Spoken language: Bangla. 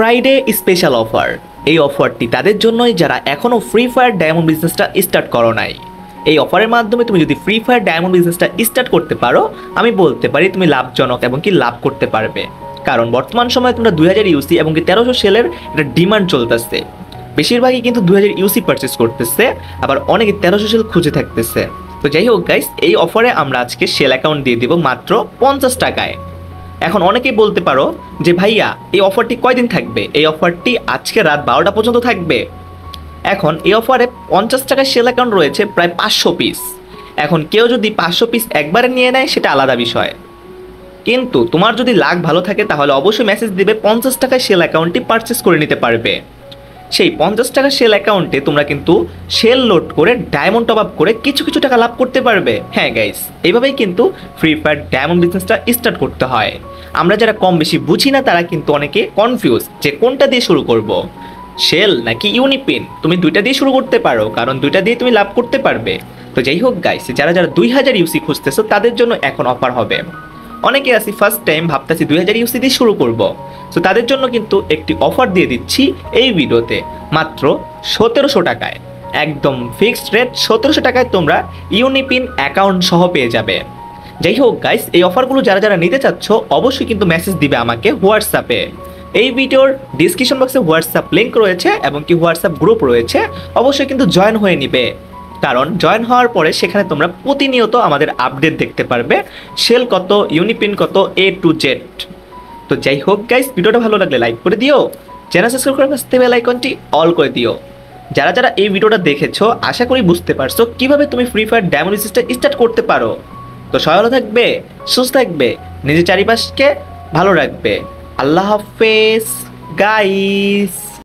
Friday special offer. এই অফারটি তাদের জন্যই যারা এখনও ফ্রি ফায়ার ডায়মন্ড বিজনেসটা স্টার্ট করো নাই। এই অফারের মাধ্যমে তুমি যদি ফ্রি ফায়ার ডায়মন্ড বিজনেসটা স্টার্ট করতে পারো, আমি বলতে পারি তুমি লাভজনক এবং কি লাভ করতে পারবে। কারণ বর্তমান সময়ে তোমরা 2000 ইউসি এবং কি 1300 সেলের একটা ডিমান্ড চলতেছে। বেশিরভাগই কিন্তু 2000 ইউসি পারচেস করতেছে, আবার অনেকে 1300 সেল খুঁজে থাকতেছে। তো যাই হোক গাইস, এই অফারে আমরা আজকে সেল অ্যাকাউন্ট দিয়ে দিব মাত্র 50 টাকায়। এখন অনেকেই বলতে পারো যে ভাইয়া এই অফারটি কয়দিন থাকবে? এই অফারটি আজকে রাত 12টা পর্যন্ত থাকবে। এখন এই অফারে 50 টাকার সেল অ্যাকাউন্ট রয়েছে প্রায় 500 পিস। এখন কেউ যদি 500 পিস একবারে নিয়ে নেয় সেটা আলাদা বিষয়, কিন্তু তোমার যদি লাক ভালো থাকে তাহলে অবশ্যই মেসেজ দিবে 50 টাকার সেল অ্যাকাউন্টটি পারচেস করে নিতে পারবে। সেই 50 টাকার সেল অ্যাকাউন্টে তোমরা কিন্তু সেল লোড করে ডায়মন্ড টপ আপ করে কিছু কিছু টাকা লাভ করতে পারবে। হ্যাঁ গাইস, এইভাবেই কিন্তু ফ্রি ফায়ার ডায়মন্ড বিজনেসটা স্টার্ট করতে হয়। আমরা যারা কম বেশি বুঝি না তারা কিন্তু অনেকে কনফিউজ যে কোনটা দিয়ে শুরু করব, সেল নাকি ইউনিপিন। তুমি দুইটা দিয়ে শুরু করতে পারো, কারণ দুইটা দিয়ে তুমি লাভ করতে পারবে। তো যাই হোক গাইস, যারা যারা 2000 ইউসি খুঁজতেছো তাদের জন্য এখন অফার হবে। অনেকে আছি ফার্স্ট টাইম ভাবতেছি 2000 ইউসি দিয়ে শুরু করব, তো তাদের জন্য কিন্তু একটি অফার দিয়ে দিচ্ছি এই ভিডিওতে মাত্র 1700 টাকায়। একদম ফিক্সড রেট 1700 টাকায় তোমরা ইউনিপিন অ্যাকাউন্ট সহ পেয়ে যাবে। যাই হোক গাইস, এই অফারগুলো যারা যারা নিতে চাচ্ছ অবশ্যই কিন্তু মেসেজ দিবে আমাকে হোয়াটসঅ্যাপে। এই ভিডিওর ডিসক্রিপশন বক্সে হোয়াটসঅ্যাপ লিঙ্ক রয়েছে এবং কি হোয়াটসঅ্যাপ গ্রুপ রয়েছে, অবশ্যই কিন্তু জয়েন হয়ে নিবে। কারণ জয়েন হওয়ার পরে সেখানে তোমরা প্রতিনিয়ত আমাদের আপডেট দেখতে পারবে, সেল কত, ইউনিপিন কত, A to Z। তো যাই হোক গাইস, ভিডিওটা ভালো লাগলে লাইক করে দিও, চ্যানেল সাবস্ক্রাইব করে পাশে বেল আইকনটি অল করে দিও। যারা যারা এই ভিডিওটা দেখেছো আশা করি বুঝতে পারছো কিভাবে তুমি ফ্রি ফায়ার ডায়মন্ড বিজনেসটা স্টার্ট করতে পারো। তো সবাই ভালো থাকবে, সুস্থ থাকবে, নিজের চারিপাশকে ভালো রাখবে। আল্লাহ হাফেজ গাইস।